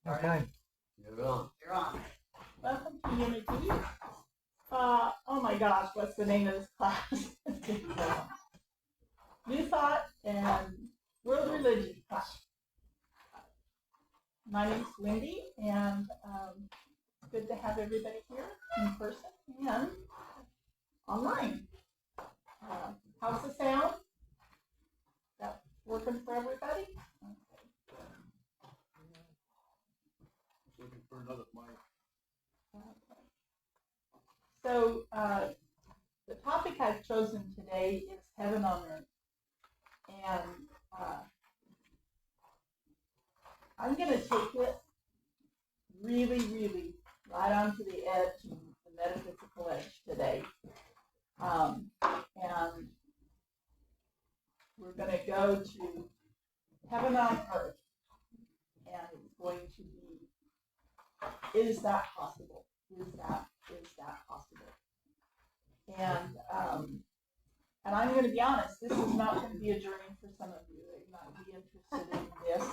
Okay. You're on. You're on. Welcome to Unity. Oh my gosh, what's the name of this class? New Thought and World Religion class. My name's Wendy, and it's good to have everybody here in person and online. How's the sound? Is that working for everybody? Okay. Looking for another mic. Okay. So the topic I've chosen today is heaven on earth. And I'm going to take it really right onto the edge, the metaphysical edge today. And we're going to go to heaven on earth. And it's going to be, is that possible? Is that possible? And I'm going to be honest, this is not going to be a journey for some of you. You might be interested in this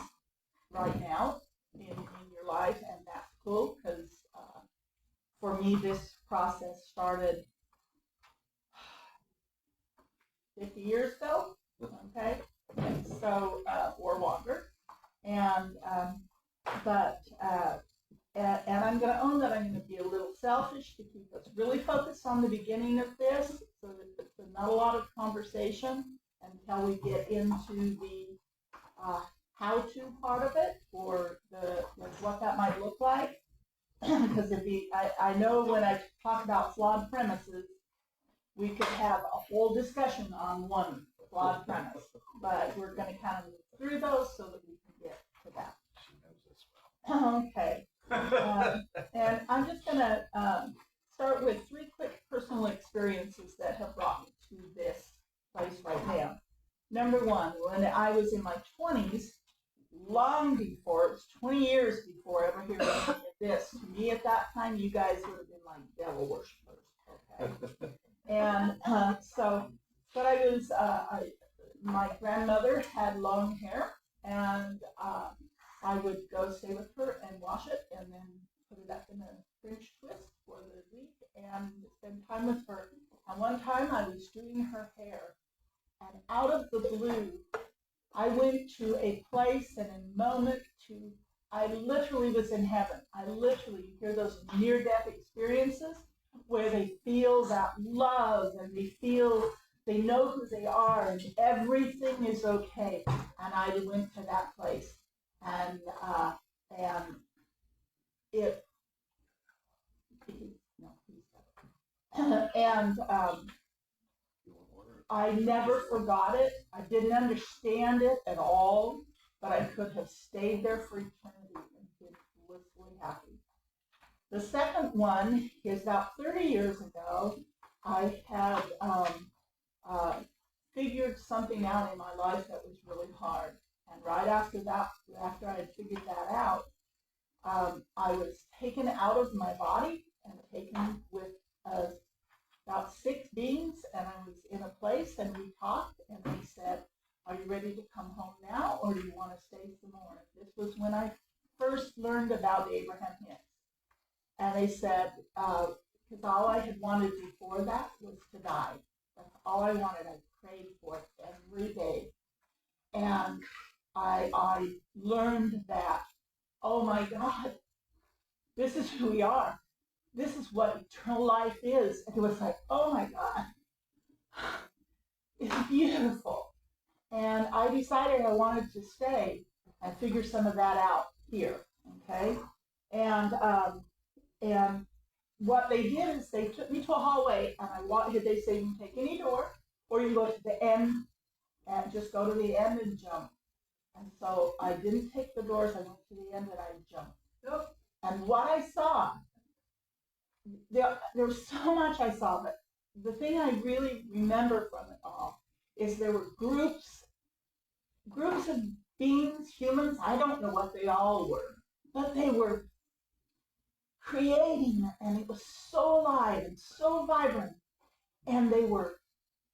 right now in your life, and that's cool, because for me, this process started 50 years ago, okay? So, or longer. And and I'm going to own that I'm going to be a little selfish to keep us really focused on the beginning of this, so that there's not a lot of conversation until we get into the how-to part of it, or the what that might look like. Because I know when I talk about flawed premises, we could have a whole discussion on one flawed premise, but we're going to kind of move through those so that we can get to that. She knows this well. Okay. And I'm just going to start with 3 quick personal experiences that have brought me to this place right now. Number 1, when I was in my 20s, long before, it was 20 years before I ever heard of this. To me at that time, you guys would have been like devil worshippers. Okay. And but I was, my grandmother had long hair, and I would go stay with her and wash it, and then put it up in a French twist for the week and spend time with her. And one time I was doing her hair, and out of the blue, I went to a place and a moment I literally was in heaven. You hear those near-death experiences where they feel that love, and they know who they are, and everything is okay. And I went to that place. And it, no, and I never forgot it. I didn't understand it at all, but I could have stayed there for eternity and been blissfully happy. The second one is about 30 years ago. I had figured something out in my life that was really hard. And right after that, after I had figured that out, I was taken out of my body and taken with about 6 beings, and I was in a place, and we talked, and they said, "Are you ready to come home now, or do you want to stay some more?" This was when I first learned about Abraham Hicks. And they said, because all I had wanted before that was to die. That's all I wanted. I prayed for it every day. And I learned that, oh my God, this is who we are. This is what eternal life is. And it was like, oh my God, it's beautiful. And I decided I wanted to stay and figure some of that out here, okay? And what they did is they took me to a hallway, and they say you can take any door, or you can go to the end and just go to the end and jump. And so I didn't take the doors, I went to the end and I jumped. And what I saw, there was so much I saw, but the thing I really remember from it all is there were groups of beings, humans, I don't know what they all were, but they were creating, and it was so alive and so vibrant. And they were,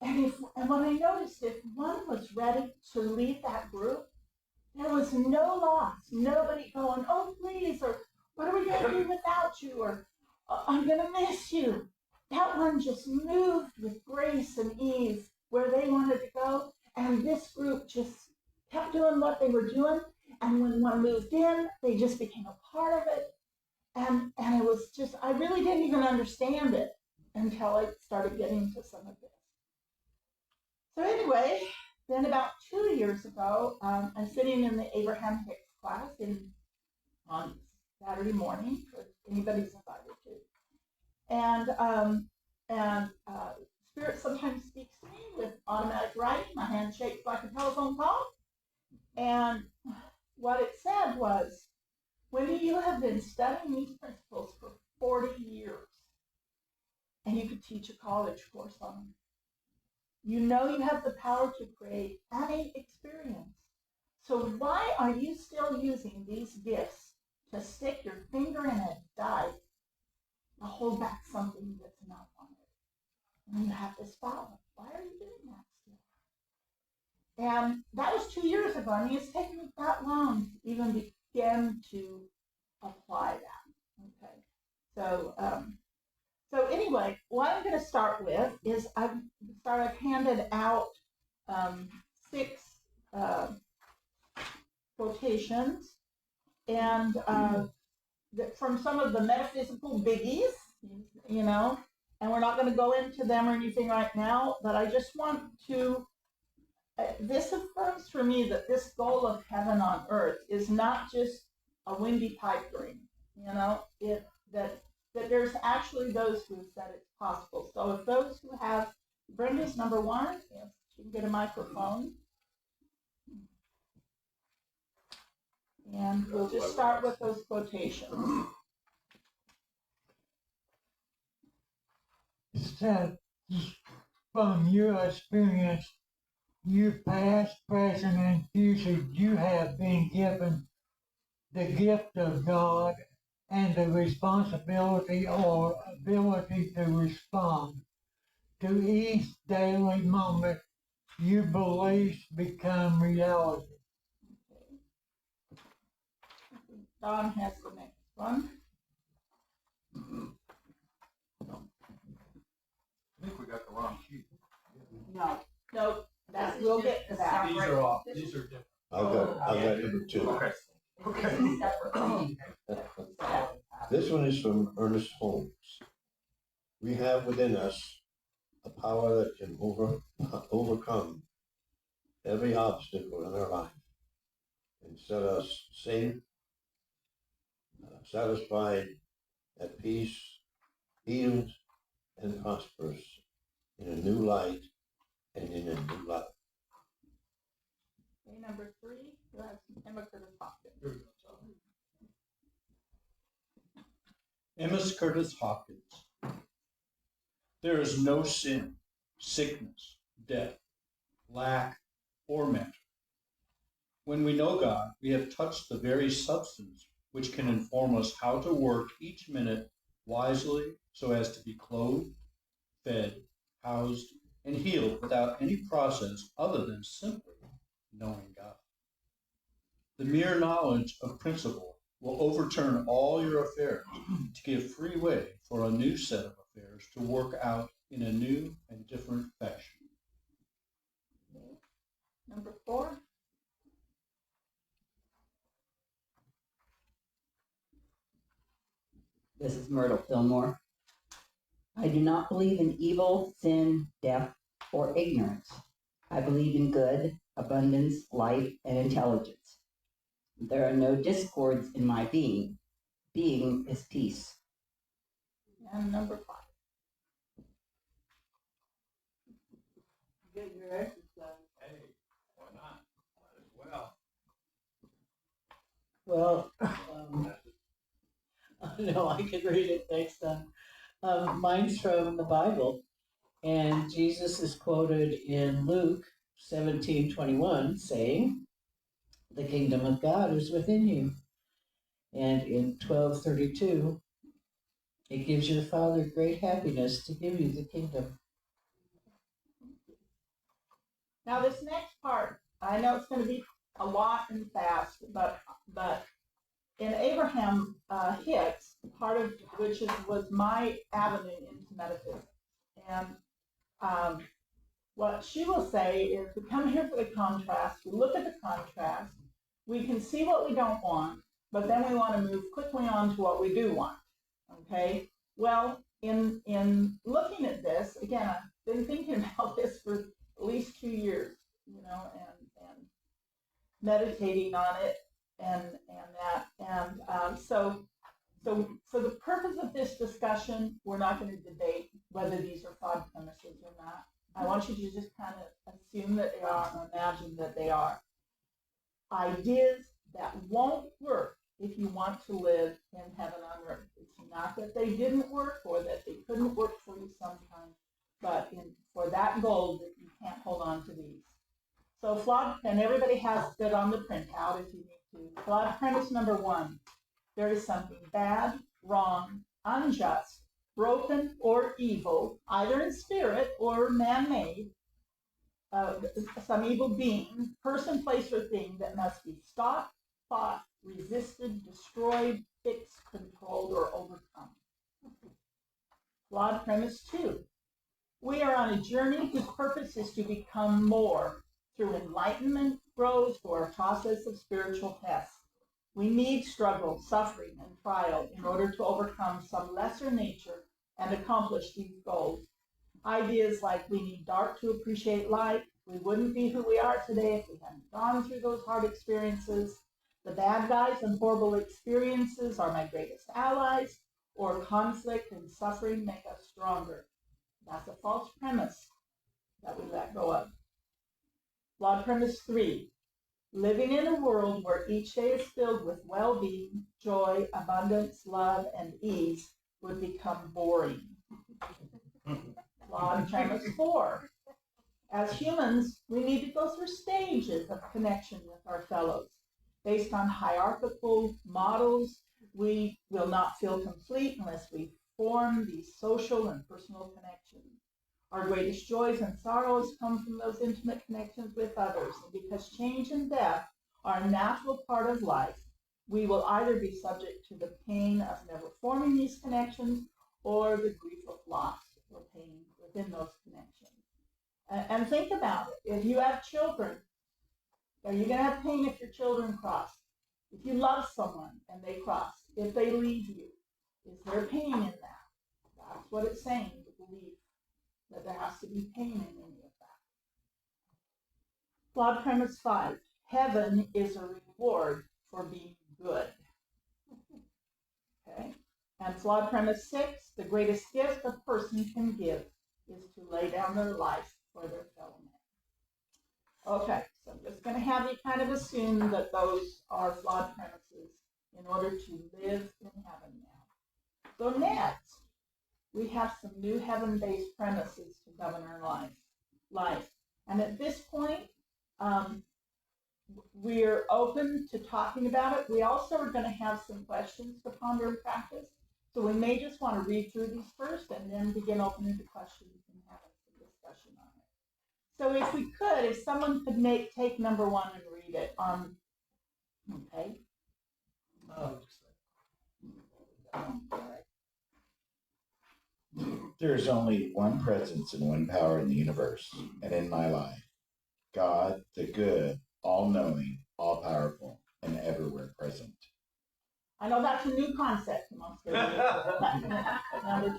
and when I noticed if one was ready to leave that group, there was no loss. Nobody going, oh, please, or what are we going to do without you, or I'm going to miss you. That one just moved with grace and ease where they wanted to go. And this group just kept doing what they were doing. And when one moved in, they just became a part of it. And it was just, I really didn't even understand it until I started getting to some of this. So anyway, then about 2 years ago, I'm sitting in the Abraham Hicks class on Saturday morning, if anybody's invited to. And Spirit sometimes speaks to me with automatic writing. My hand shakes like a telephone call. And what it said was, Wendy, you have been studying these principles for 40 years, and you could teach a college course on them. You know you have the power to create any experience. So why are you still using these gifts to stick your finger in a die to hold back something that's not wanted? And you have this power. Why are you doing that still? And that was 2 years ago. I mean, it's taken me that long to even begin to apply that. Okay. So anyway, what I'm going to start with is I've handed out 6 quotations, and from some of the metaphysical biggies, you know, and we're not going to go into them or anything right now, but I just want to, this affirms for me that this goal of heaven on earth is not just a windy pipe dream, you know, that there's actually those who have said it's possible. So if those who have, Brenda's number 1, if she can get a microphone. And we'll just start with those quotations. It said, from your experience, you past, present, and future, you have been given the gift of God and the responsibility or ability to respond to each daily moment you beliefs become reality. Don has the next one. I think we got the wrong sheet. No, we'll get to that. These are off, these are different. I've got number 2. Okay. Okay. This one is from Ernest Holmes. We have within us a power that can overcome every obstacle in our life and set us safe, satisfied, at peace, healed, and prosperous in a new light and in a new life. Okay, number 3, you have Emma Curtis Hopkins. Here we go. Emma Curtis Hopkins. There is no sin, sickness, death, lack, or matter. When we know God, we have touched the very substance which can inform us how to work each minute wisely so as to be clothed, fed, housed, and healed without any process other than simply knowing God. The mere knowledge of principle will overturn all your affairs to give free way for a new set of affairs to work out in a new and different fashion. Okay. Number 4. This is Myrtle Fillmore. I do not believe in evil, sin, death, or ignorance. I believe in good, abundance, life, and intelligence. There are no discords in my being. Being is peace. And number 5. Get your exercise. Hey, why not? Might as well. Well, no, I can read it next time. Mine's from the Bible, and Jesus is quoted in Luke 17:21 saying, "The kingdom of God is within you." And in 12:32, it gives your Father great happiness to give you the kingdom. Now this next part, I know it's going to be a lot and fast, but in Abraham Hicks, part of which was my avenue into metaphysics. And what she will say is, we come here for the contrast, we look at the contrast, we can see what we don't want, but then we want to move quickly on to what we do want. Okay? Well, in looking at this, again, I've been thinking about this for at least 2 years, you know, and meditating on it and that. And so for the purpose of this discussion, we're not going to debate whether these are flawed premises or not. I want you to just kind of assume that they are or imagine that they are. Ideas that won't work if you want to live in heaven on earth. It's not that they didn't work or that they couldn't work for you sometime, but for that goal that you can't hold on to these. So flawed, and everybody has it on the printout if you need to. Flawed premise number 1. There is something bad, wrong, unjust, broken, or evil, either in spirit or man-made, some evil being, person, place, or thing that must be stopped, fought, resisted, destroyed, fixed, controlled, or overcome. Flawed premise 2. We are on a journey whose purpose is to become more through enlightenment, growth, or a process of spiritual tests. We need struggle, suffering, and trial in order to overcome some lesser nature and accomplish these goals. Ideas like we need dark to appreciate light, we wouldn't be who we are today if we hadn't gone through those hard experiences, the bad guys and horrible experiences are my greatest allies, or conflict and suffering make us stronger. That's a false premise that we let go of. Flawed premise 3. Living in a world where each day is filled with well-being, joy, abundance, love, and ease would become boring. Flawed premise 4. As humans, we need to go through stages of connection with our fellows. Based on hierarchical models, we will not feel complete unless we form these social and personal connections. Our greatest joys and sorrows come from those intimate connections with others. And because change and death are a natural part of life, we will either be subject to the pain of never forming these connections or the grief of loss or pain within those connections. And think about it. If you have children, are you going to have pain if your children cross? If you love someone and they cross, if they leave you, is there pain in that? That's what it's saying, to believe that there has to be pain in any of that. Flawed premise 5. Heaven is a reward for being good. Okay? And flawed premise 6. The greatest gift a person can give is to lay down their life for their fellow man. Okay, so I'm just going to have you kind of assume that those are flawed premises in order to live in heaven now. So next, we have some new heaven-based premises to govern our life. And at this point, we're open to talking about it. We also are going to have some questions to ponder and practice. So we may just want to read through these first and then begin opening to questions and having some discussion on it. So if we could, if someone could take number 1 and read it. Okay. There is only one presence and one power in the universe and in my life. God, the good, all-knowing, all-powerful, and everywhere present. I know that's a new concept amongst everybody. Number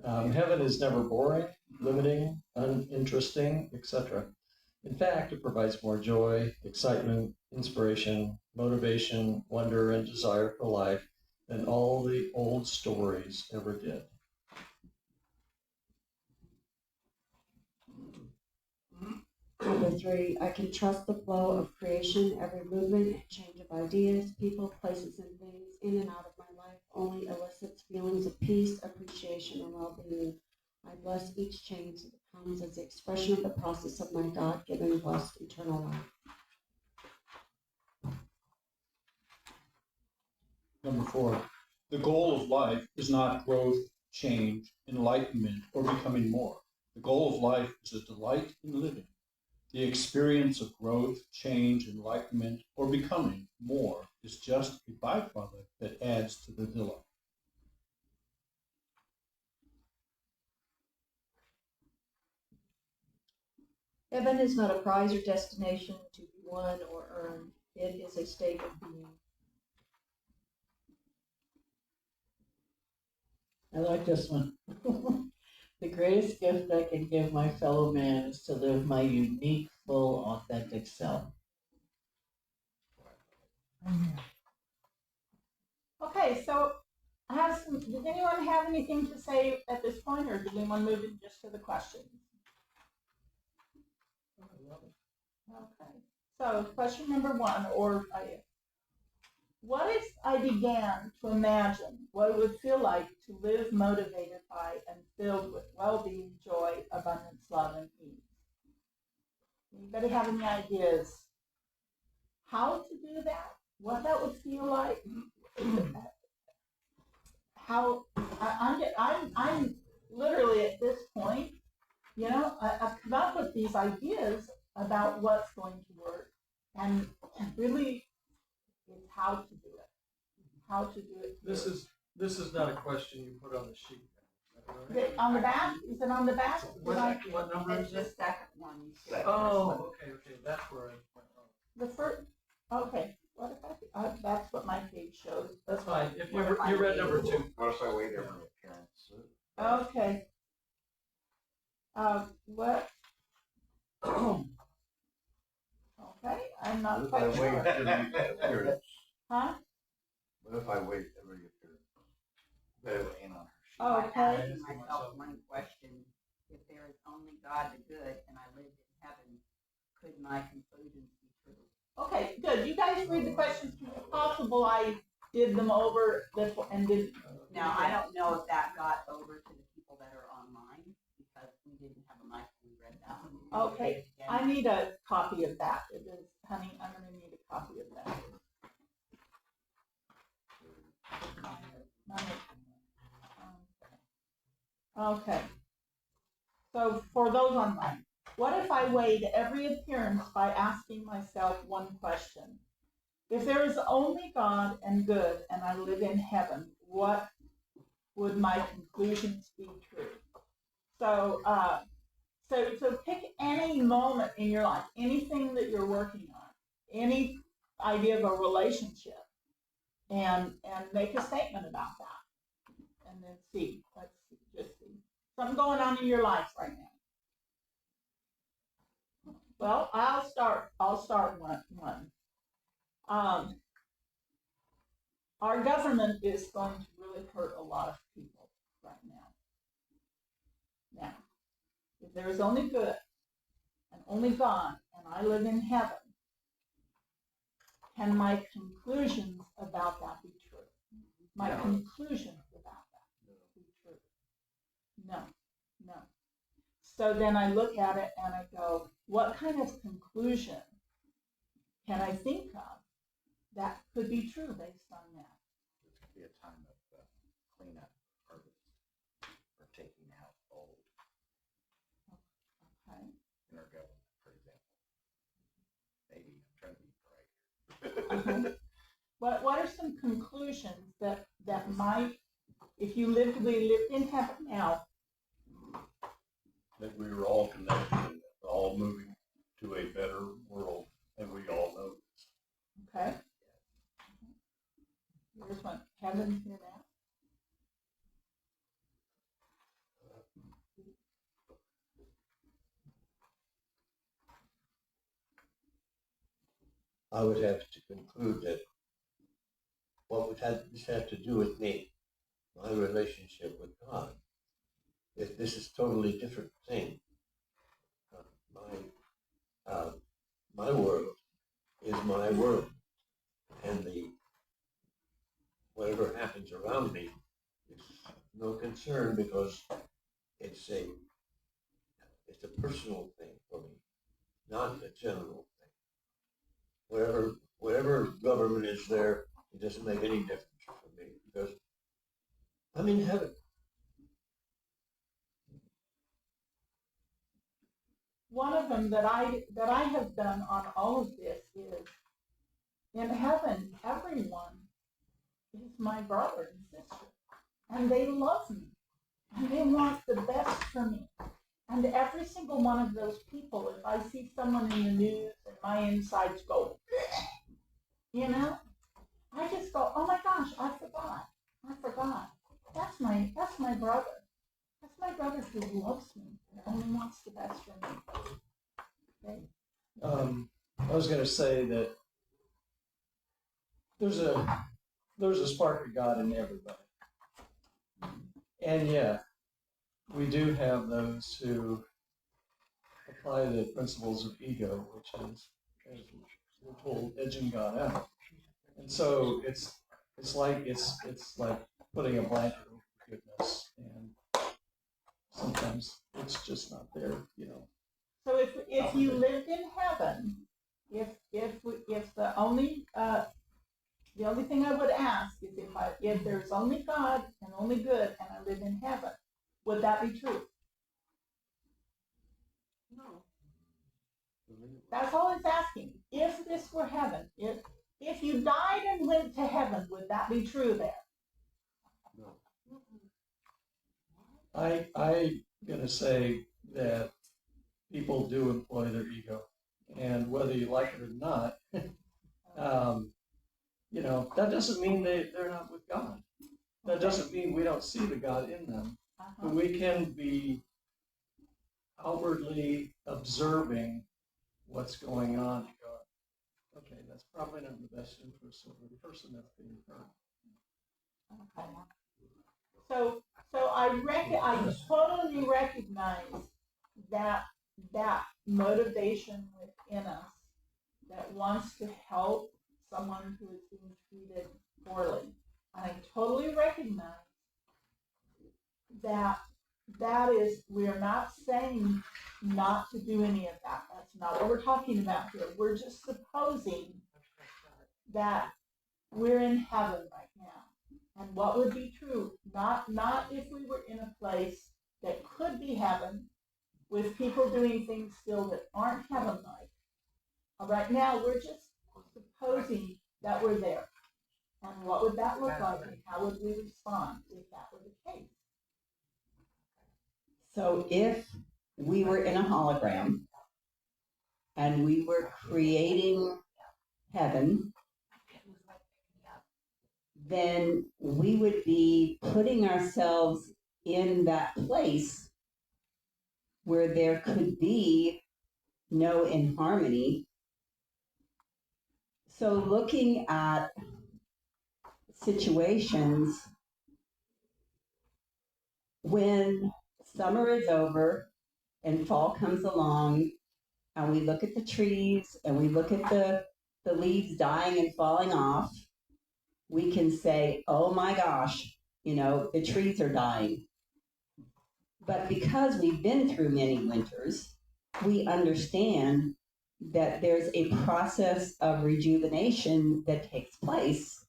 2. Heaven is never boring, limiting, uninteresting, etc. In fact, it provides more joy, excitement, inspiration, motivation, wonder, and desire for life than all the old stories ever did. Number 3, I can trust the flow of creation, every movement and change of ideas, people, places, and things in and out of my life only elicits feelings of peace, appreciation, and well-being. I bless each change that comes as the expression of the process of my God-given blessed eternal life. Number 4. The goal of life is not growth, change, enlightenment, or becoming more. The goal of life is a delight in living. The experience of growth, change, enlightenment, or becoming more is just a byproduct that adds to the delight. Heaven is not a prize or destination to be won or earned. It is a state of being. I like this one. The greatest gift I can give my fellow man is to live my unique, full, authentic self. Okay, so does anyone have anything to say at this point, or does anyone move it just to the questions? Okay, so question number one, what if I began to imagine what it would feel like to live motivated by and filled with well-being, joy, abundance, love, and ease? Anybody have any ideas how to do that? What that would feel like? How I'm literally at this point, I've come up with these ideas about what's going to work, and really it's how to do it. How to do it. This is not a question you put on the sheet. On the back? Is it on the back? What number It's is the it? second one. Oh, okay, that's where I went wrong. The first. Okay. What if that's what my page shows. That's fine. If you read number 2. What if I wait every appearance? Okay. What? Okay, I'm not What quite if I wait sure. every appearance? Huh? What if I wait every appearance? Better lean on her. Oh, I'm okay. asking myself one question. If there is only God the good and I lived in heaven, could my conclusions be true? Okay, good. You guys read the questions. It's possible I did them over and did. Now, I don't know if that got over to the people that are online because we didn't have a mic when we read that one. Okay, I need a copy of that. It is, honey, I'm going to need a copy of that. Okay. So for those online, what if I weighed every appearance by asking myself one question? If there is only God and good and I live in heaven, what would my conclusions be true? So, so pick any moment in your life, anything that you're working on, any idea of a relationship, and make a statement about that, and then see. Let's see, just see something going on in your life right now. Well, I'll start one. Our government is going to really hurt a lot of people right now. Now, if there is only good and only God and I live in heaven, can my conclusions about that be true? My conclusions about that be true? No. So then I look at it and I go, what kind of conclusion can I think of that could be true based on that? This could be a time of cleanup, harvest, or taking out old. Okay. In our government, for example. Maybe I'm trying to be bright. What are some conclusions that might, if you lived in heaven now? That we were all connected and all moving to a better world, and we all know this. Okay. Here's one. Heaven here now. I would have to conclude that what would this have to do with me, my relationship with God? If this is totally different thing. My world is my world, and whatever happens around me is no concern because it's a personal thing for me, not a general thing. Whatever government is there, it doesn't make any difference for me because I'm in heaven. one of them that I have done on all of this is, in heaven, everyone is my brother and sister, and they love me, and they want the best for me. And every single one of those people, if I see someone in the news and my insides go, you know, I just go, oh my gosh, I forgot. That's my brother. That's my brother who loves me and only wants the best for me. Okay? I was going to say that there's a spark of God in everybody. And yeah, we do have those who apply the principles of ego, which is, as we're told, edging God out. And so it's like putting a blanket over forgiveness, and sometimes it's just not there, you know. So if you lived in heaven, if the only thing I would ask is if there's only God and only good and I live in heaven, would that be true? No. That's all it's asking. If this were heaven, if you died and went to heaven, would that be true there? I'm gonna say that people do employ their ego, and whether you like it or not, you know, that doesn't mean they're not with God. That doesn't mean we don't see the God in them. But we can be outwardly observing what's going on and go, okay, that's probably not in the best interest of the person that's being hurt. Okay. So I totally recognize that motivation within us that wants to help someone who is being treated poorly. And I totally recognize that we're not saying not to do any of that. That's not what we're talking about here. We're just supposing that we're in heaven right now. And what would be true, not if we were in a place that could be heaven, with people doing things still that aren't heaven-like. Right now, we're just supposing that we're there. And what would that look like, and how would we respond if that were the case? So if we were in a hologram and we were creating heaven, then we would be putting ourselves in that place where there could be no inharmony. So looking at situations when summer is over and fall comes along and we look at the trees and we look at the leaves dying and falling off, we can say, oh my gosh, you know, the trees are dying. But because we've been through many winters, we understand that there's a process of rejuvenation that takes place.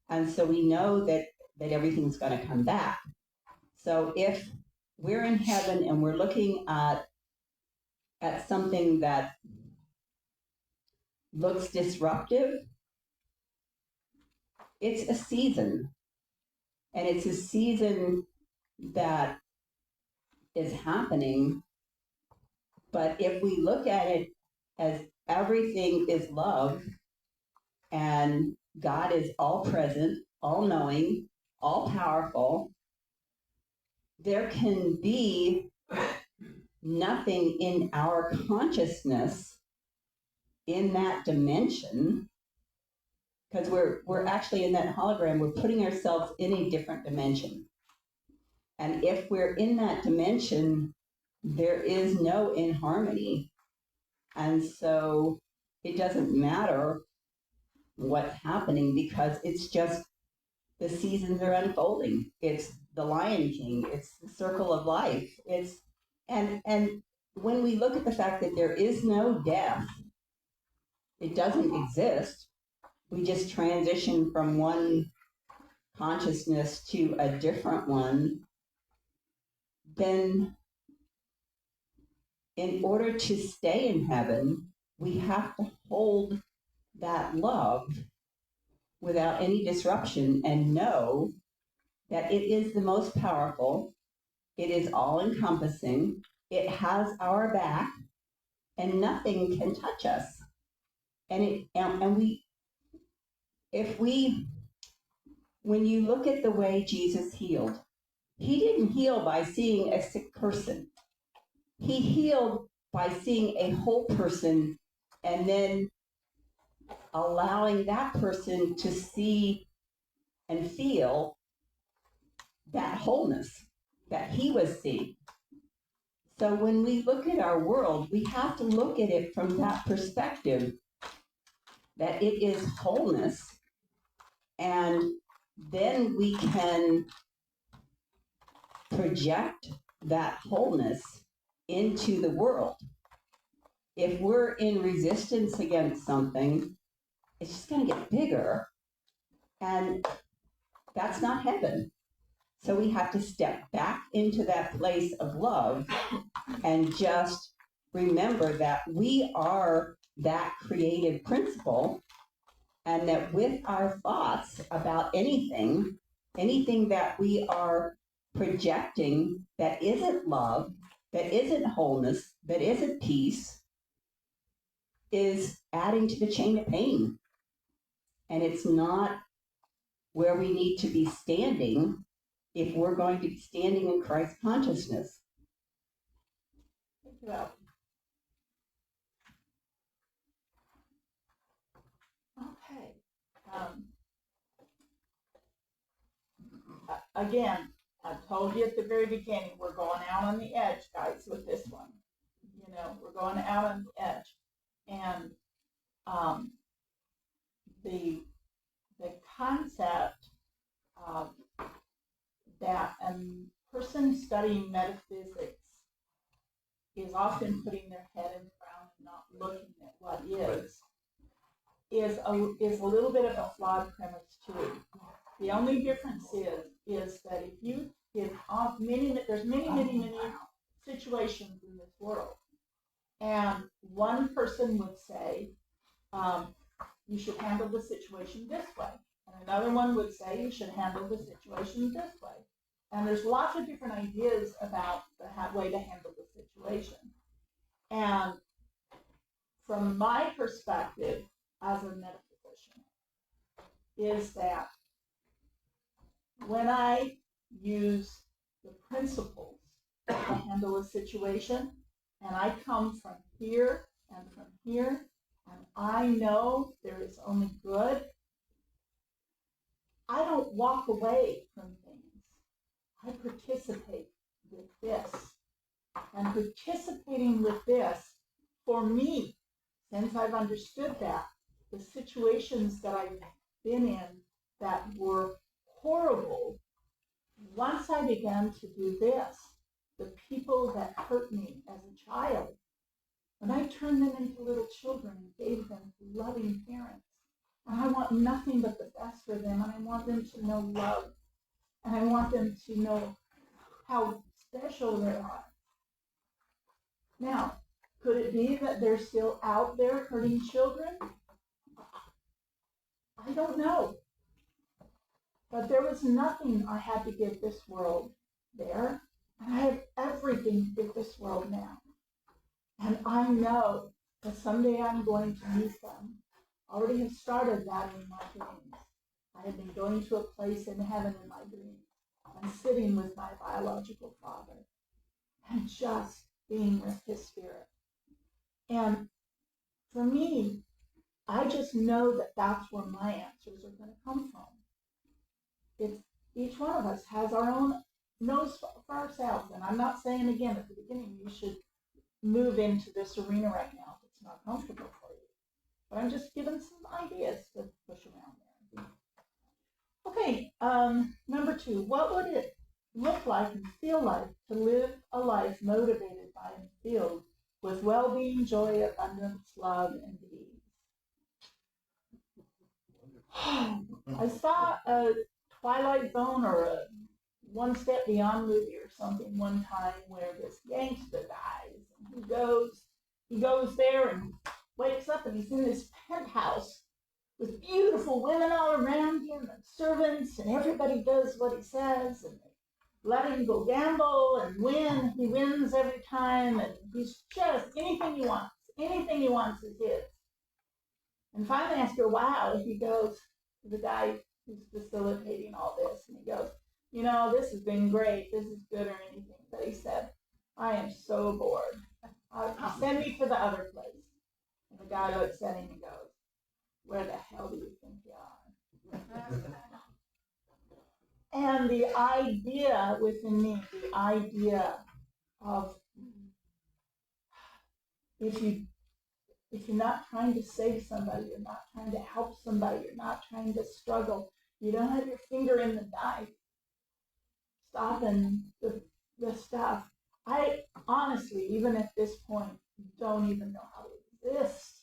And so we know that everything's going to come back. So if we're in heaven and we're looking at something that looks disruptive, it's a season. And it's a season that is happening. But if we look at it as everything is love and God is all present, all knowing, all powerful, there can be nothing in our consciousness in that dimension, because we're actually in that hologram, we're putting ourselves in a different dimension. And if we're in that dimension, there is no inharmony. And so it doesn't matter what's happening because it's just the seasons are unfolding. It's the Lion King. It's the circle of life. And when we look at the fact that there is no death, it doesn't exist. We just transition from one consciousness to a different one. Then in order to stay in heaven, we have to hold that love without any disruption and know that it is the most powerful, it is all encompassing, it has our back, and nothing can touch us. And when you look at the way Jesus healed, he didn't heal by seeing a sick person. He healed by seeing a whole person and then allowing that person to see and feel that wholeness that he was seeing. So when we look at our world, we have to look at it from that perspective, that it is wholeness, and then we can project that wholeness into the world. If we're in resistance against something, it's just going to get bigger, and that's not heaven. So we have to step back into that place of love and just remember that we are that creative principle, and that with our thoughts about anything that we are projecting that isn't love, that isn't wholeness, that isn't peace, is adding to the chain of pain. And it's not where we need to be standing if we're going to be standing in Christ consciousness. Thank you, Al. Okay. Again, I told you at the very beginning, we're going out on the edge, guys, with this one. You know, we're going out on the edge. And the concept that a person studying metaphysics is often putting their head in the ground and not looking at what is a little bit of a flawed premise too. The only difference is that if you give there's many situations in this world, and one person would say you should handle the situation this way, and another one would say you should handle the situation this way. And there's lots of different ideas about the way to handle the situation. And from my perspective as a metaphysician, is that when I use the principles to handle a situation, and I come from here and from here, and I know there is only good, I don't walk away from things. I participate with this. And participating with this, for me, since I've understood that, the situations that I've been in that were horrible, once I began to do this, the people that hurt me as a child, when I turned them into little children and gave them loving parents, and I want nothing but the best for them, and I want them to know love, and I want them to know how special they are. Now, could it be that they're still out there hurting children? I don't know. But there was nothing I had to give this world there. And I have everything to give this world now. And I know that someday I'm going to meet them. I already have started that in my dreams. I have been going to a place in heaven in my dreams. I'm sitting with my biological father and just being with his spirit. And for me, I just know that that's where my answers are going to come from. It's each one of us has our own knows for ourselves. And I'm not saying again at the beginning you should move into this arena right now if it's not comfortable for you. But I'm just giving some ideas to push around there. Okay, number 2, what would it look like and feel like to live a life motivated by and filled with well-being, joy, abundance, love, and ease? I saw a Twilight Zone or a One Step Beyond movie or something one time where this gangster dies and he goes there and wakes up and he's in this penthouse with beautiful women all around him and servants, and everybody does what he says, and they let him go gamble and win. He wins every time, and he's just anything he wants is his. And finally, after a while, he goes to the guy who's facilitating all this, and he goes, this has been great, this is good or anything, but he said, I am so bored. Send me to the other place. And the guy looks at him and goes, where the hell do you think you are? And the idea within me, the idea of if you're not trying to save somebody, you're not trying to help somebody, you're not trying to struggle, you don't have your finger in the dike, stopping the stuff. I honestly, even at this point, don't even know how to exist,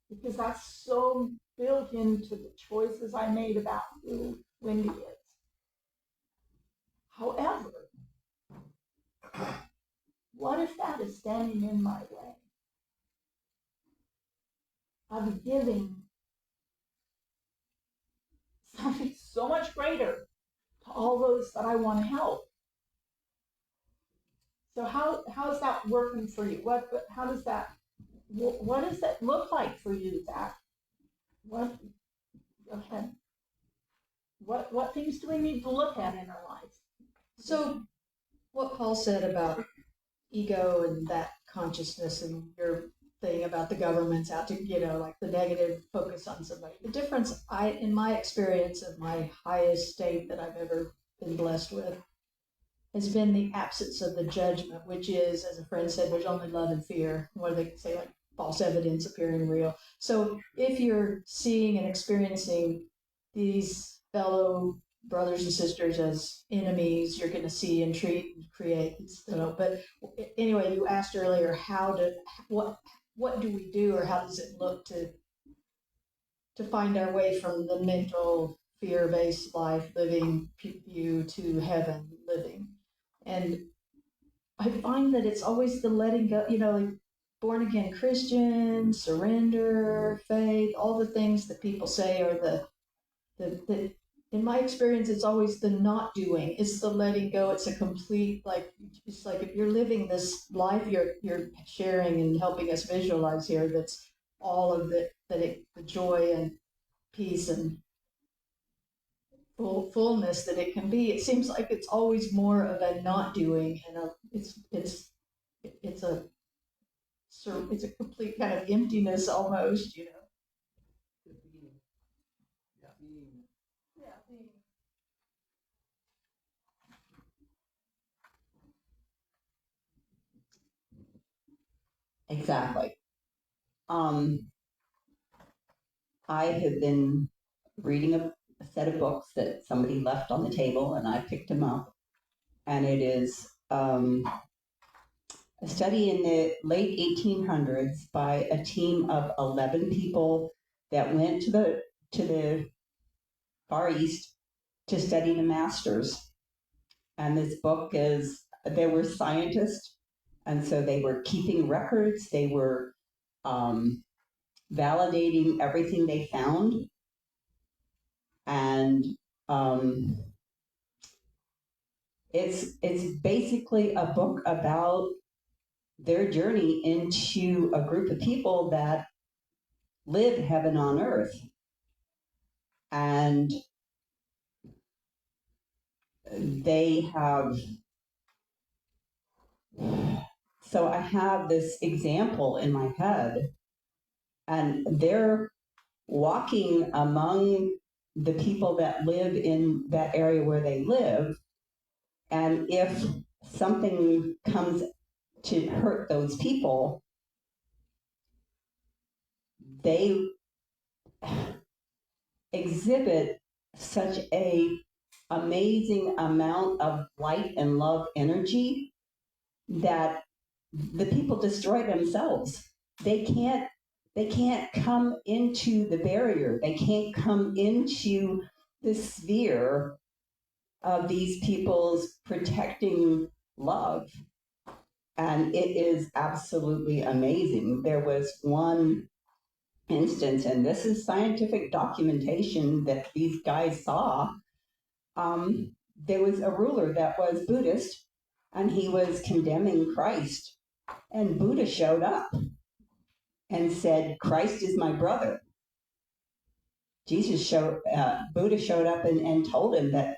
because that's so built into the choices I made about who Wendy is. However, what if that is standing in my way of giving something so much greater to all those that I want to help? So how's that working for you? What does that look like for you, Zach? Okay. What things do we need to look at in our lives? So what Paul said about ego and that consciousness and your thing about the government's out to, like the negative focus on somebody. The difference in my experience of my highest state that I've ever been blessed with has been the absence of the judgment, which is, as a friend said, there's only love and fear. What do they say, like false evidence appearing real? So if you're seeing and experiencing these fellow brothers and sisters as enemies, you're going to see and treat and create. But anyway, you asked earlier, what do we do, or how does it look to find our way from the mental fear-based life living view to heaven living? And I find that it's always the letting go, like born again Christian, surrender, faith, all the things that people say are the in my experience, it's always the not doing. It's the letting go. It's a complete, it's like if you're living this life, you're sharing and helping us visualize here. That's all of the joy and peace and fullness that it can be. It seems like it's always more of a not doing, and it's a complete kind of emptiness almost, Exactly. I have been reading a set of books that somebody left on the table, and I picked them up. And it is a study in the late 1800s by a team of 11 people that went to the Far East to study the masters. And this book they were scientists, and so they were keeping records. They were validating everything they found. And it's basically a book about their journey into a group of people that live heaven on earth. And they have, so I have this example in my head, and they're walking among the people that live in that area where they live. And if something comes to hurt those people, they exhibit such a amazing amount of light and love energy that the people destroy themselves. They can't come into the barrier. They can't come into the sphere of these people's protecting love. And it is absolutely amazing. There was one instance, and this is scientific documentation that these guys saw. There was a ruler that was Buddhist, and he was condemning Christ. And Buddha showed up and said, Christ is my brother. Buddha showed up and told him that,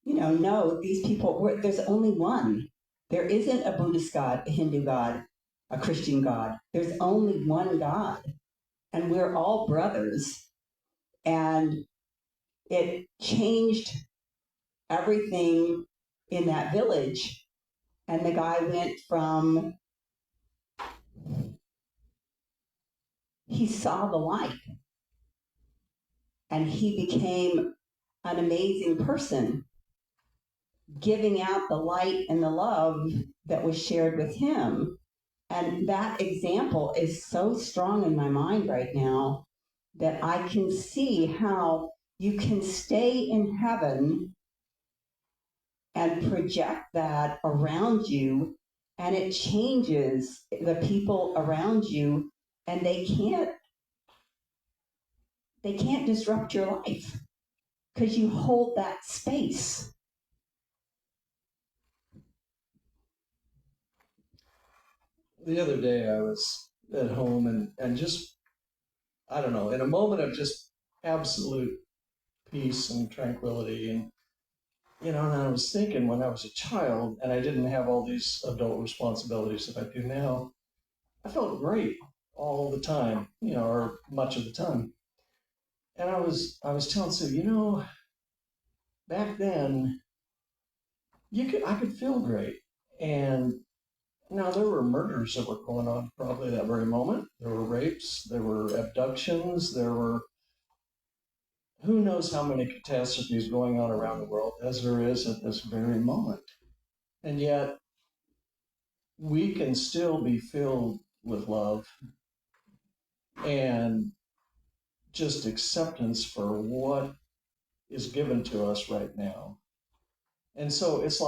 no, these people, there's only one. There isn't a Buddhist God, a Hindu God, a Christian God. There's only one God. And we're all brothers. And it changed everything in that village. And the guy went from, he saw the light. And he became an amazing person, giving out the light and the love that was shared with him. And that example is so strong in my mind right now that I can see how you can stay in heaven and project that around you, and it changes the people around you, and they can't disrupt your life because you hold that space. The other day I was at home and just, I don't know, in a moment of just absolute peace and tranquility. And, and I was thinking when I was a child and I didn't have all these adult responsibilities that I do now, I felt great all the time, or much of the time. And I was telling Sue, back then I could feel great. And now there were murders that were going on probably that very moment. There were rapes, there were abductions, there were who knows how many catastrophes going on around the world as there is at this very moment. And yet we can still be filled with love and just acceptance for what is given to us right now. And so it's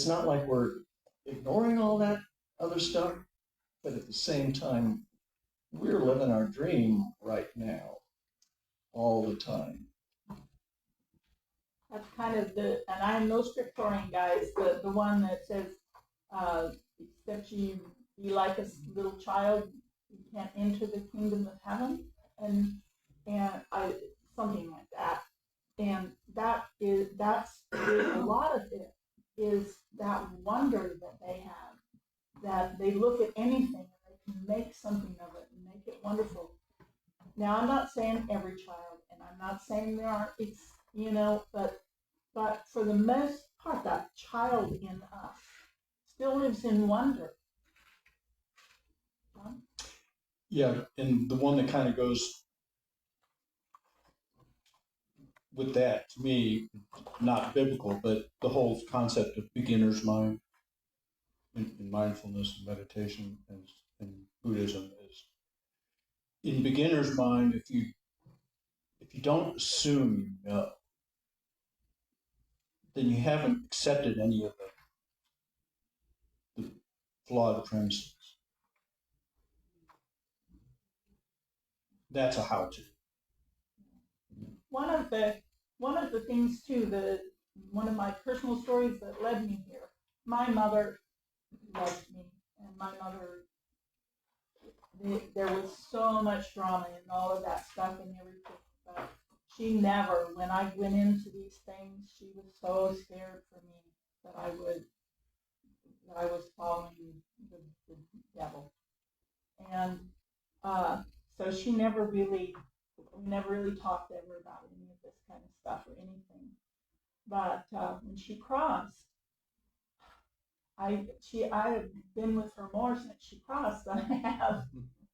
not like we're ignoring all that other stuff, but at the same time, we're living our dream right now, all the time. That's kind of and I'm no scriptorian, guys, the one that says, except you be like a little child, you can't enter the kingdom of heaven, and something like that. And that's a lot of it is that wonder that they have, that they look at anything and they can make something of it and make it wonderful. Now, I'm not saying every child, and I'm not saying there aren't, but for the most part, that child in us still lives in wonder. Huh? Yeah, and the one that kind of goes with that, to me, not biblical, but the whole concept of beginner's mind in mindfulness and meditation and Buddhism is, in beginner's mind, if you don't assume you know, then you haven't accepted any of the flawed premises. That's a how-to. One of the things too, one of my personal stories that led me here. My mother loved me, and my mother, there was so much drama and all of that stuff and everything, but she never, when I went into these things, she was so scared for me that I was following the devil. And so we never really talked ever about any of this kind of stuff or anything. But when she crossed, I have been with her more since she crossed than I have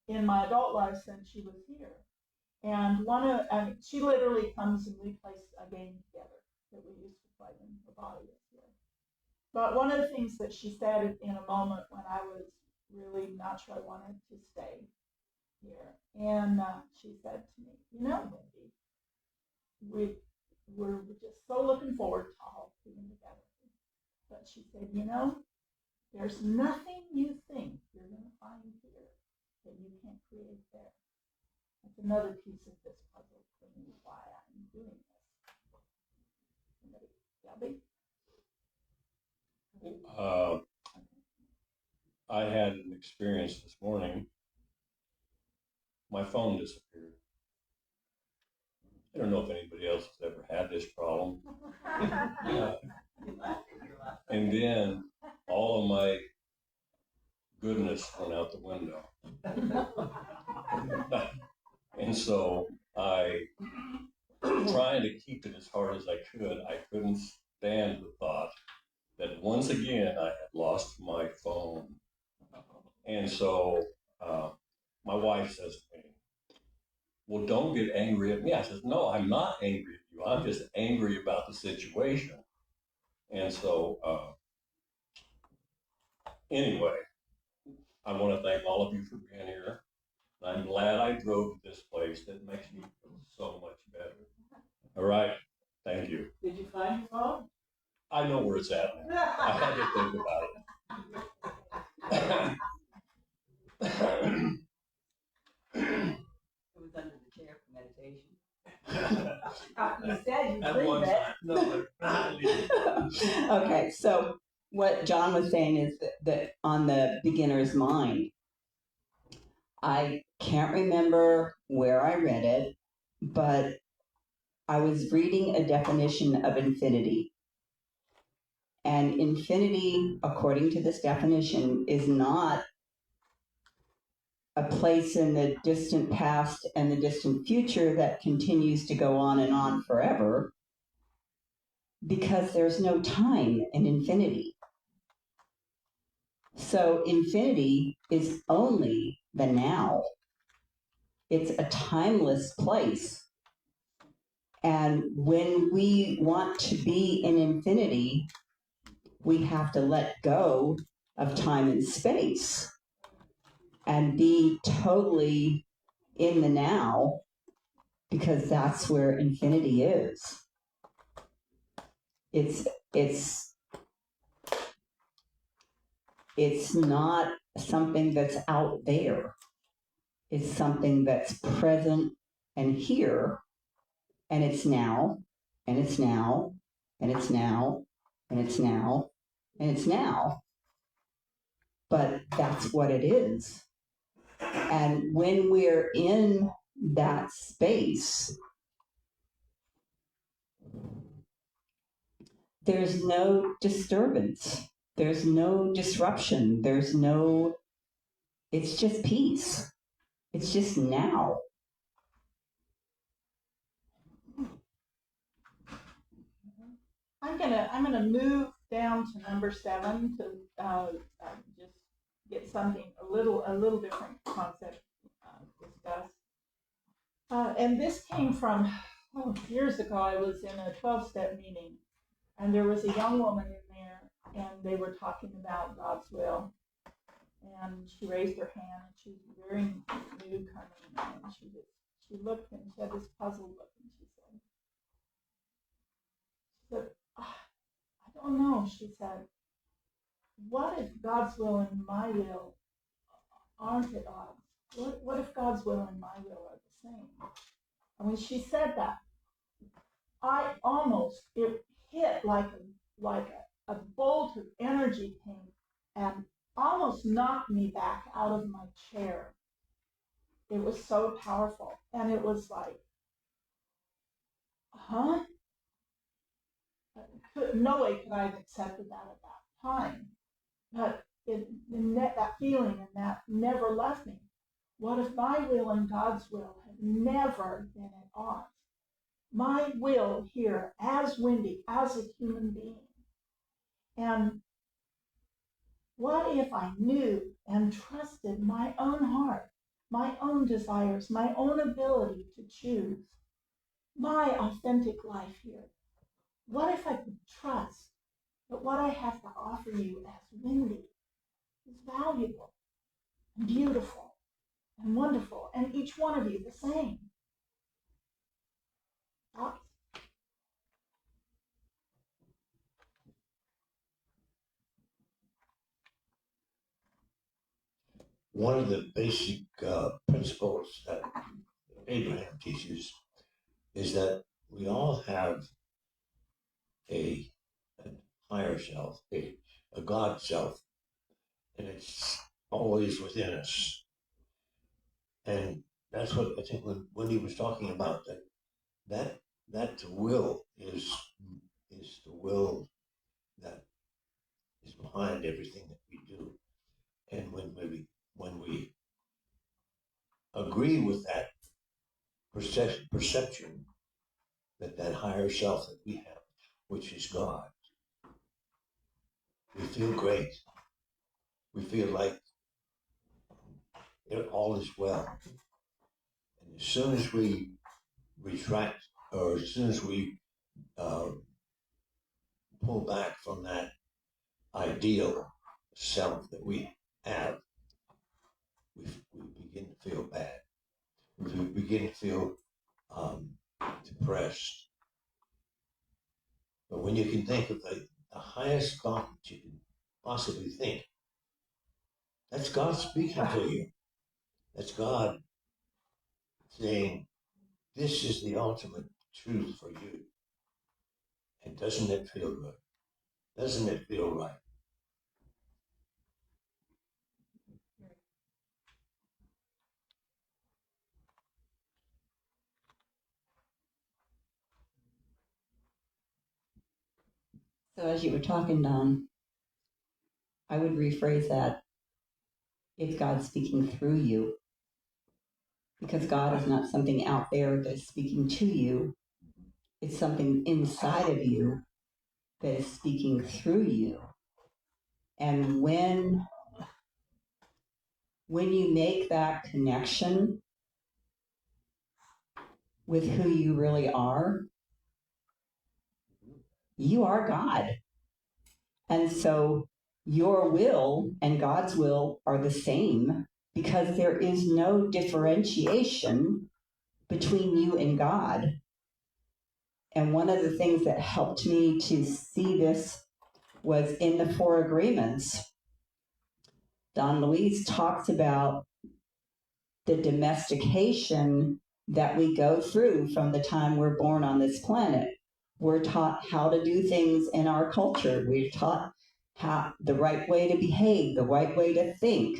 in my adult life since she was here. And she literally comes and we play a game together that we used to play when her body was here. But one of the things that she said in a moment when I was really not sure I wanted to stay here, and she said to me, Wendy, we're just so looking forward to all being together. But she said, There's nothing you think you're going to find here that you can't create there. That's another piece of this puzzle for me, why I'm doing this. Somebody, Gabby? I had an experience this morning. My phone disappeared. I don't know if anybody else has ever had this problem. And then all of my goodness went out the window. And so I, trying to keep it as hard as I couldn't stand the thought that once again I had lost my phone. And so my wife says to me, well, don't get angry at me. I says, no, I'm not angry at you. I'm just angry about the situation. And so anyway, I want to thank all of you for being here. I'm glad I drove to this place. That makes me feel so much better. All right. Thank you. Did you find your phone? I know where it's at now. I had to think about it. It was under the chair for meditation. You said you At believe one it. time. No, Okay, so what John was saying is that on the beginner's mind, I can't remember where I read it, but I was reading a definition of infinity. And infinity, according to this definition, is not a place in the distant past and the distant future that continues to go on and on forever, because there's no time in infinity. So infinity is only the now. It's a timeless place. And when we want to be in infinity, we have to let go of time and space and be totally in the now, because that's where infinity is. It's not something that's out there. It's something that's present and here, and it's now, and it's now, and it's now, and it's now, and it's now. But that's what it is. And when we're in that space, there's no disturbance. There's no disruption. It's just peace. It's just now. I'm gonna move down to number 7 to just get something a little different concept discussed. And this came from years ago. I was in a 12-step meeting, and there was a young woman in there, and they were talking about God's will. And she raised her hand, and she was very new coming, and she looked and she had this puzzled look, and she said, I don't know, she said, what if God's will and my will aren't at odds? What if God's will and my will are the same? And when she said that, it hit like a bolt of energy came and almost knocked me back out of my chair. It was so powerful. And it was like, huh? No way could I have accepted that at that time. But that feeling and that never left me. What if my will and God's will had never been at odds? My will here as Wendy, as a human being. And what if I knew and trusted my own heart, my own desires, my own ability to choose my authentic life here? What if I could trust that what I have to offer you as Wendy is valuable and beautiful and wonderful, and each one of you the same? Thoughts? one of the basic principles that Abraham teaches is that we all have a higher self, a God self, and it's always within us. And that's what I think when Wendy was talking about, that will is the will that is behind everything that we do. And when we agree with that perception that higher self that we have, which is God, we feel great. We feel like all is well. And as soon as we retract, or as soon as we pull back from that ideal self that we have, we begin to feel bad. We begin to feel depressed. But when you can think of the highest thought that you can possibly think, that's God speaking to you. That's God saying, this is the ultimate truth for you. And doesn't it feel good? Doesn't it feel right? So as you were talking, Don, I would rephrase that. It's God speaking through you. Because God is not something out there that's speaking to you. It's something inside of you that is speaking through you. And when you make that connection with who you really are, you are God. And so your will and God's will are the same because there is no differentiation between you and God. And one of the things that helped me to see this was in the Four Agreements. Don Luis talks about the domestication that we go through from the time we're born on this planet. We're taught how to do things in our culture. We're taught how the right way to behave, the right way to think.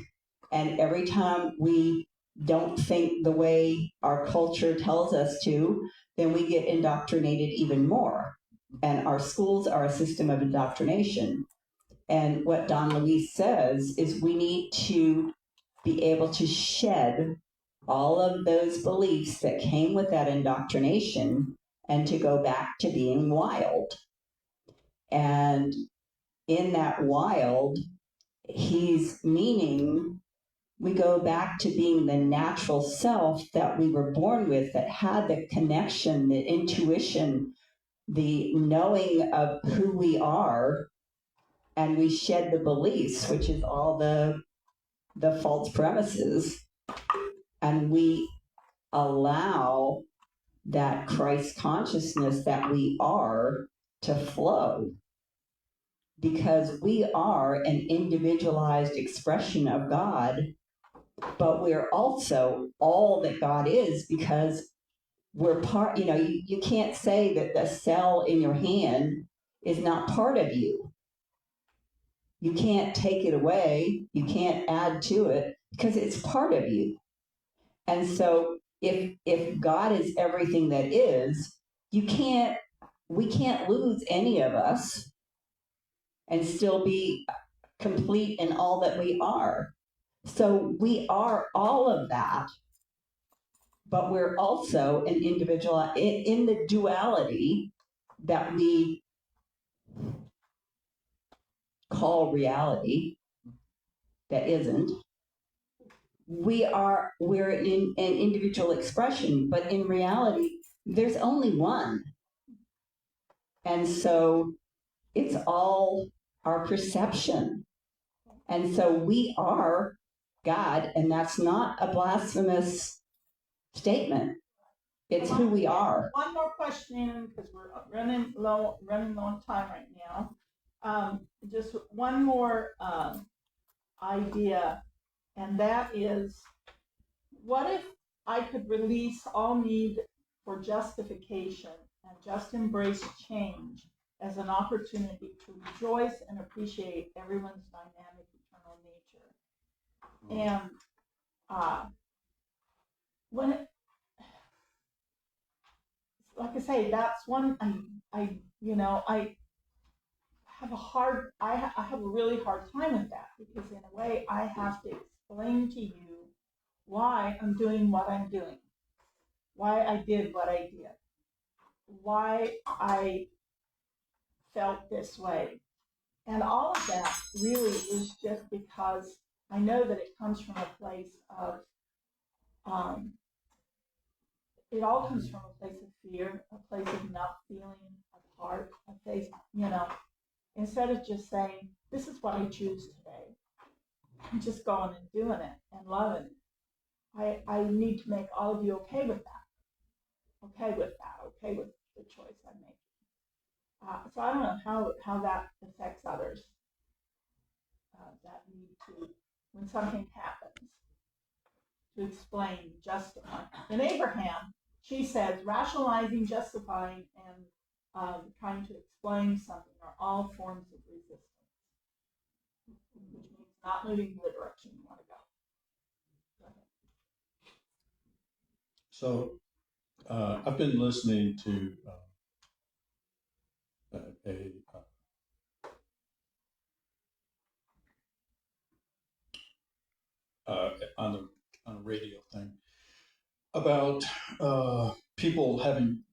And every time we don't think the way our culture tells us to, then we get indoctrinated even more. And our schools are a system of indoctrination. And what Don Luis says is we need to be able to shed all of those beliefs that came with that indoctrination and to go back to being wild. And in that wild, he's meaning we go back to being the natural self that we were born with, that had the connection, the intuition, the knowing of who we are, and we shed the beliefs, which is all the false premises, and we allow that Christ consciousness that we are to flow, because we are an individualized expression of God, but we're also all that God is, because we're part, you can't say that the cell in your hand is not part of you. You can't take it away. You can't add to it because it's part of you. And so if God is everything that is, we can't lose any of us and still be complete in all that we are. So we are all of that, but we're also an individual in the duality that we call reality that isn't. We're in an individual expression, but in reality, there's only one. And so it's all our perception. And so we are God, and that's not a blasphemous statement. It's who we are. One more question, because we're running low on time right now. Just one more idea, And that is, what if I could release all need for justification and just embrace change as an opportunity to rejoice and appreciate everyone's dynamic eternal nature? And when it, like I say, that's one I have a really hard time with that, because in a way I have to explain to you why I'm doing what I'm doing, why I did what I did, why I felt this way. And all of that really is just because I know that it comes from a place of, it all comes from a place of fear, a place of not feeling of heart, a place, instead of just saying, this is what I choose today, I'm just going and doing it and loving it. I need to make all of you okay with that, okay with the choice I'm making. So I don't know how that affects others, that need to, when something happens, to explain, justify. In Abraham, she says, rationalizing, justifying, and trying to explain something are all forms of resistance, which means not moving in the direction you want to go. So I've been listening to on a radio thing about people having,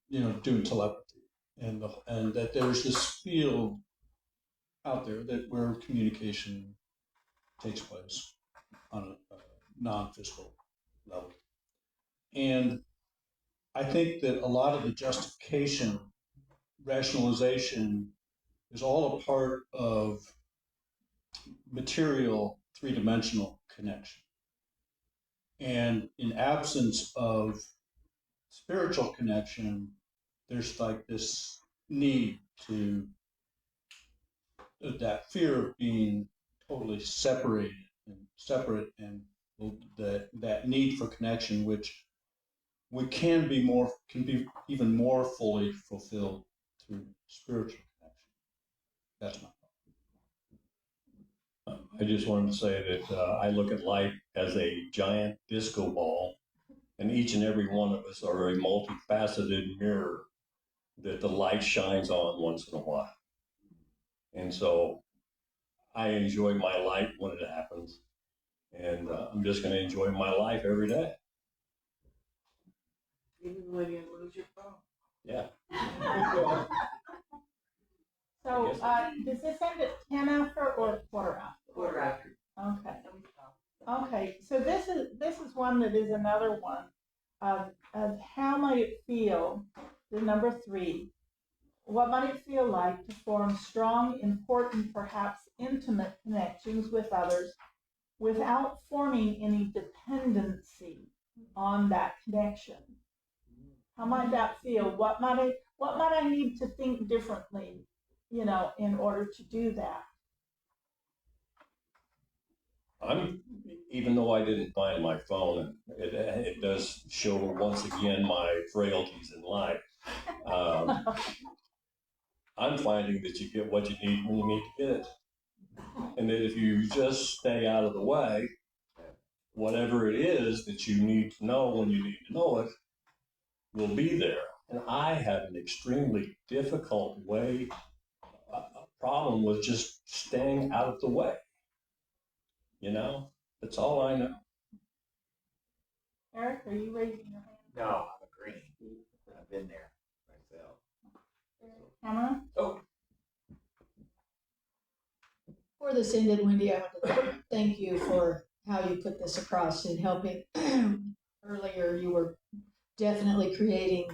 doing telepathy, and that there's this field out there that where communication takes place on a non-physical level. And I think that a lot of the justification, rationalization is all a part of material three-dimensional connection. And in absence of spiritual connection, there's like this need to, that fear of being totally separate, and that need for connection, which can be even more fully fulfilled through spiritual connection. That's my thought. I just wanted to say that I look at life as a giant disco ball, and each and every one of us are a multifaceted mirror that the light shines on once in a while. And so I enjoy my light when it happens, and I'm just going to enjoy my life every day. Even when you lose your phone. Yeah. So does this end at 10 after or quarter after? Quarter after. Okay. Okay. So this is one that is another one of how might it feel, the number 3, what might it feel like to form strong, important, perhaps intimate connections with others without forming any dependency on that connection? How might that feel? What might I need to think differently, in order to do that? Even though I didn't find my phone, it does show once again my frailties in life. I'm finding that you get what you need when you need to get it. And that if you just stay out of the way, whatever it is that you need to know when you need to know it will be there. And I have an extremely difficult problem with just staying out of the way. That's all I know. Eric, are you raising your hand? No, I'm agreeing. I've been there myself. Cameron? Oh. Before this ended, Wendy, I want to thank you for how you put this across in helping. Earlier, you were definitely creating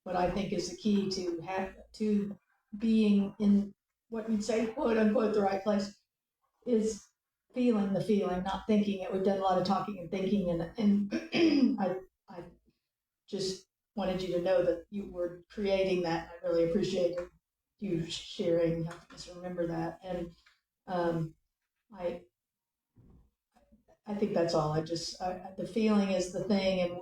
what I think is the key to being in what you'd say, quote unquote, the right place, is feeling the feeling, not thinking it. We've done a lot of talking and thinking, and I just wanted you to know that you were creating that. I really appreciated you sharing, helping us remember that. And I I think that's all. The feeling is the thing. And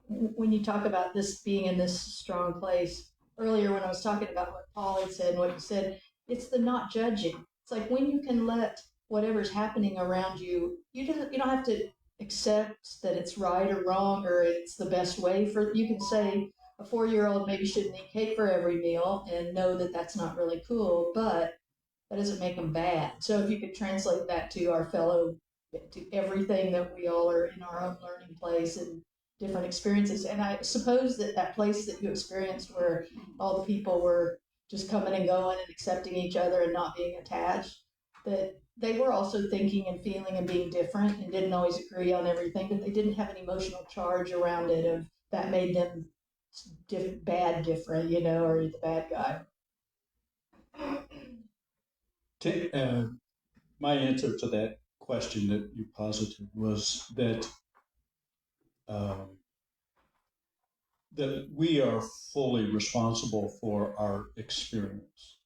when you talk about this being in this strong place earlier, when I was talking about what Paul had said and what you said, it's the not judging. It's like when you can let whatever's happening around you, you don't have to accept that it's right or wrong or it's the best way for, you can say a 4-year-old maybe shouldn't eat cake for every meal and know that that's not really cool, but that doesn't make them bad. So if you could translate that to our fellow, to everything that we all are in our own learning place and different experiences. And I suppose that place that you experienced where all the people were just coming and going and accepting each other and not being attached, that they were also thinking and feeling and being different and didn't always agree on everything, but they didn't have an emotional charge around it of that made them bad different, or the bad guy. My answer to that question that you posited was that that we are fully responsible for our experience.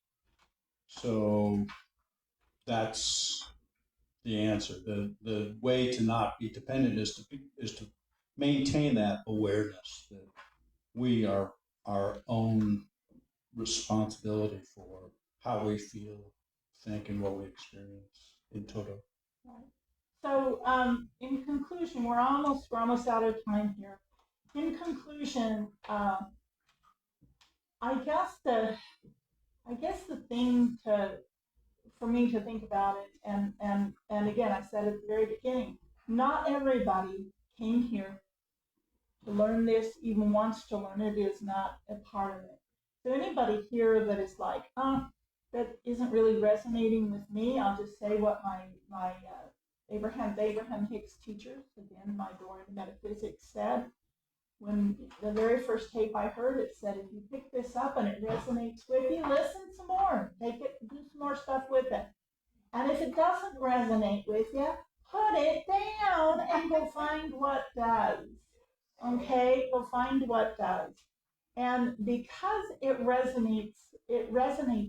So that's the answer. The way to not be dependent is to maintain that awareness that we are our own responsibility for how we feel, think, and what we experience in total. Right. So, in conclusion, we're almost out of time here. In conclusion, I guess the thing for me to think about it, and again, I said at the very beginning, not everybody came here to learn this, even wants to learn it, is not a part of it. So anybody here that is like, that isn't really resonating with me, I'll just say what my Abraham Hicks teacher, again, my Door into Metaphysics, said. When the very first tape I heard, it said, if you pick this up and it resonates with you, listen some more. Take it, do some more stuff with it. And if it doesn't resonate with you, put it down and go find what does. Okay, go find what does. And because it resonates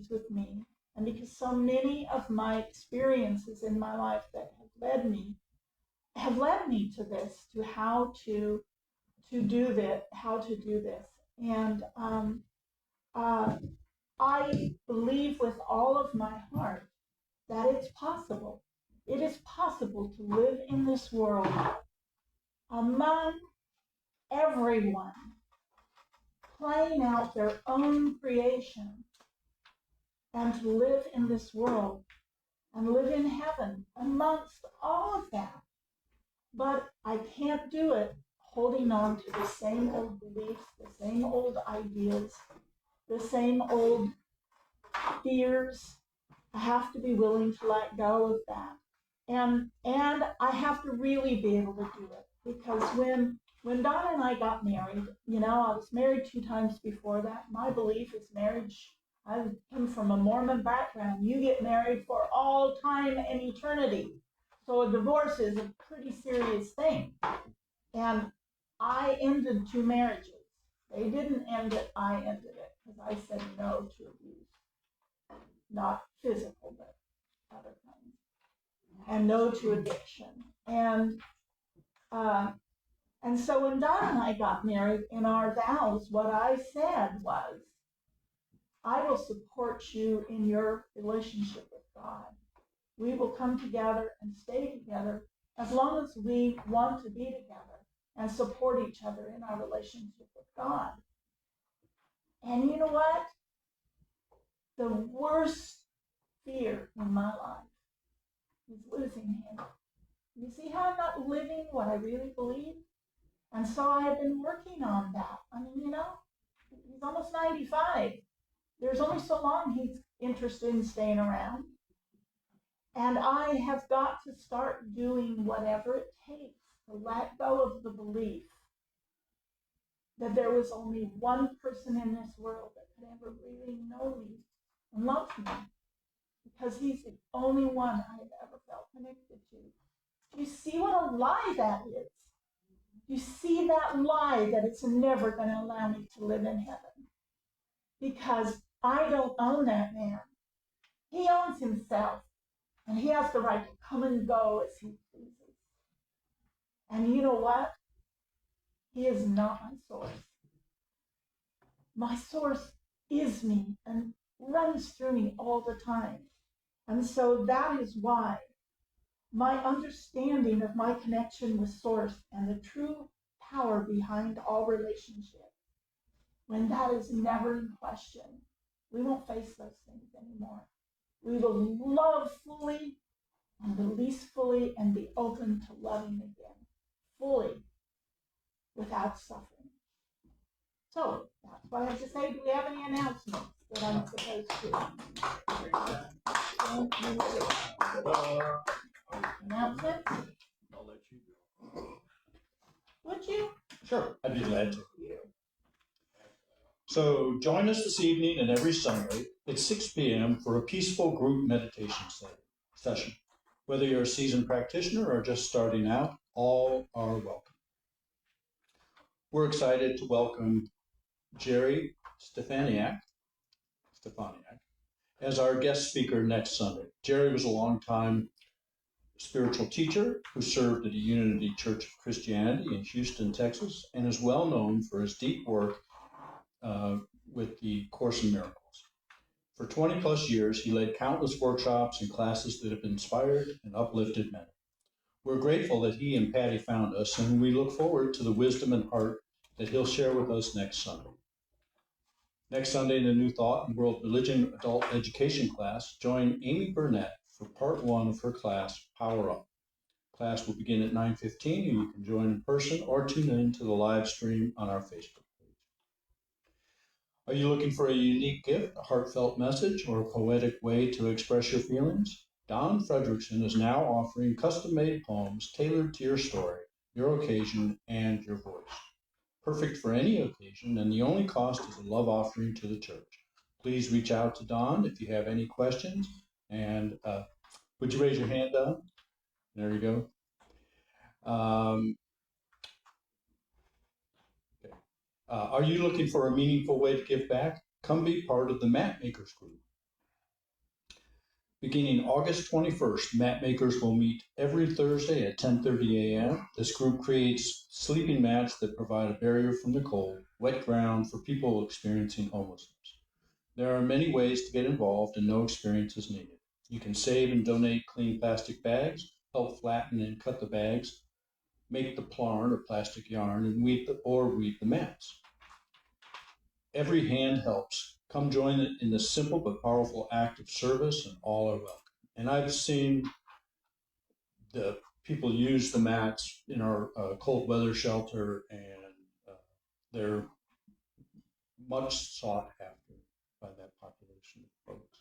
with me, and because so many of my experiences in my life that have led me to this, to how to do this. And I believe with all of my heart that it's possible. It is possible to live in this world among everyone, playing out their own creation, and to live in this world and live in heaven amongst all of that. But I can't do it holding on to the same old beliefs, the same old ideas, the same old fears. I have to be willing to let go of that. And I have to really be able to do it, because when Donna and I got married, I was married 2 times before that. My belief is marriage. I come from a Mormon background. You get married for all time and eternity. So a divorce is a pretty serious thing. And I ended 2 marriages. They didn't end it, I ended it, because I said no to abuse. Not physical, but other kinds. And no to addiction. And so when Don and I got married, in our vows, what I said was, I will support you in your relationship with God. We will come together and stay together as long as we want to be together and support each other in our relationship with God. And you know what? The worst fear in my life is losing him. You see how I'm not living what I really believe? And so I have been working on that. I mean, he's almost 95. There's only so long he's interested in staying around. And I have got to start doing whatever it takes to let go of the belief that there was only one person in this world that could ever really know me and love me, because he's the only one I have ever felt connected to. Do you see what a lie that is? You see that lie that it's never going to allow me to live in heaven, because I don't own that man. He owns himself, and he has the right to come and go as he pleases. And you know what? He is not my source. My source is me and runs through me all the time. And so that is why my understanding of my connection with source and the true power behind all relationships, when that is never in question, we won't face those things anymore. We will love fully and release fully and be open to loving again, fully, without suffering. So that's what I have to say. Do we have any announcements that I'm supposed to? Announcements? I'll let you go. Would you? Sure, I'd be glad to. So join us this evening and every Sunday at 6 p.m. for a peaceful group meditation session. Whether you're a seasoned practitioner or just starting out, all are welcome. We're excited to welcome Jerry Stefaniak as our guest speaker next Sunday. Jerry was a longtime spiritual teacher who served at a Unity Church of Christianity in Houston, Texas, and is well known for his deep work with the Course in Miracles. For 20 plus years, he led countless workshops and classes that have inspired and uplifted many. We're grateful that he and Patty found us, and we look forward to the wisdom and heart that he'll share with us next Sunday. Next Sunday in the New Thought and World Religion Adult Education class, join Amy Burnett for part 1 of her class, Power Up. Class will begin at 9:15, and you can join in person or tune in to the live stream on our Facebook page. Are you looking for a unique gift, a heartfelt message, or a poetic way to express your feelings? Don Fredrickson is now offering custom-made poems tailored to your story, your occasion, and your voice. Perfect for any occasion, and the only cost is a love offering to the church. Please reach out to Don if you have any questions. And would you raise your hand, Don? There you go. Okay. Are you looking for a meaningful way to give back? Come be part of the Mat Makers group. Beginning August 21st, Mat Makers will meet every Thursday at 10:30 a.m. This group creates sleeping mats that provide a barrier from the cold, wet ground for people experiencing homelessness. There are many ways to get involved and no experience is needed. You can save and donate clean plastic bags, help flatten and cut the bags, make the plarn or plastic yarn, and weave the mats. Every hand helps. Come join in this simple but powerful act of service, and all are welcome. And I've seen the people use the mats in our cold weather shelter, and they're much sought after by that population of folks.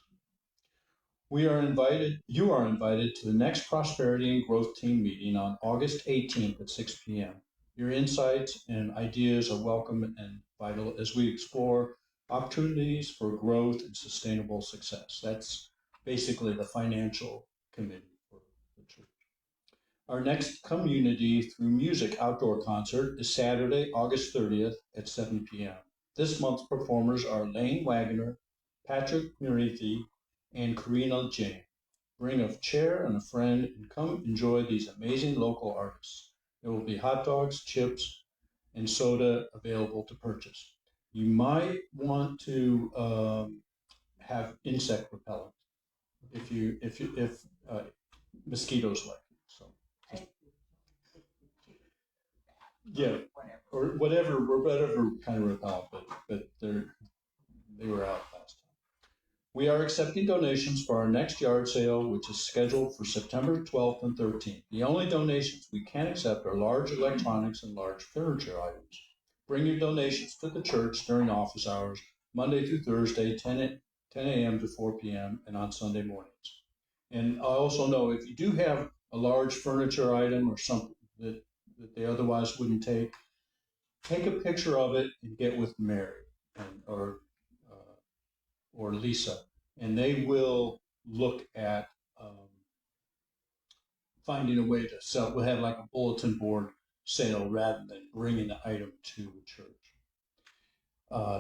You are invited to the next Prosperity and Growth Team meeting on August 18th at 6 p.m. Your insights and ideas are welcome and vital as we explore opportunities for growth and sustainable success. That's basically the financial committee for the church. Our next Community Through Music outdoor concert is Saturday, August 30th at 7 p.m. This month's performers are Lane Wagner, Patrick Murithi, and Karina Jane. Bring a chair and a friend and come enjoy these amazing local artists. There will be hot dogs, chips, and soda available to purchase. You might want to have insect repellent if mosquitoes like it. So yeah, or whatever kind of repellent, but they were out last time. We are accepting donations for our next yard sale, which is scheduled for September 12th and 13th. The only donations we can accept are large electronics and large furniture items. Bring your donations to the church during office hours, Monday through Thursday, 10 a.m. to 4 p.m., and on Sunday mornings. And I also know if you do have a large furniture item or something that they otherwise wouldn't take a picture of it and get with Mary or Lisa, and they will look at finding a way to sell. We'll have like a bulletin board sale rather than bringing the item to the church.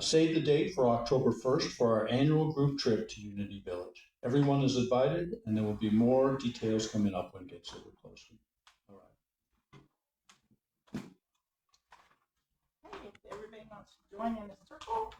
Save the date for October 1st for our annual group trip to Unity Village. Everyone is invited, and there will be more details coming up when it gets a little closer. All right. join in a circle.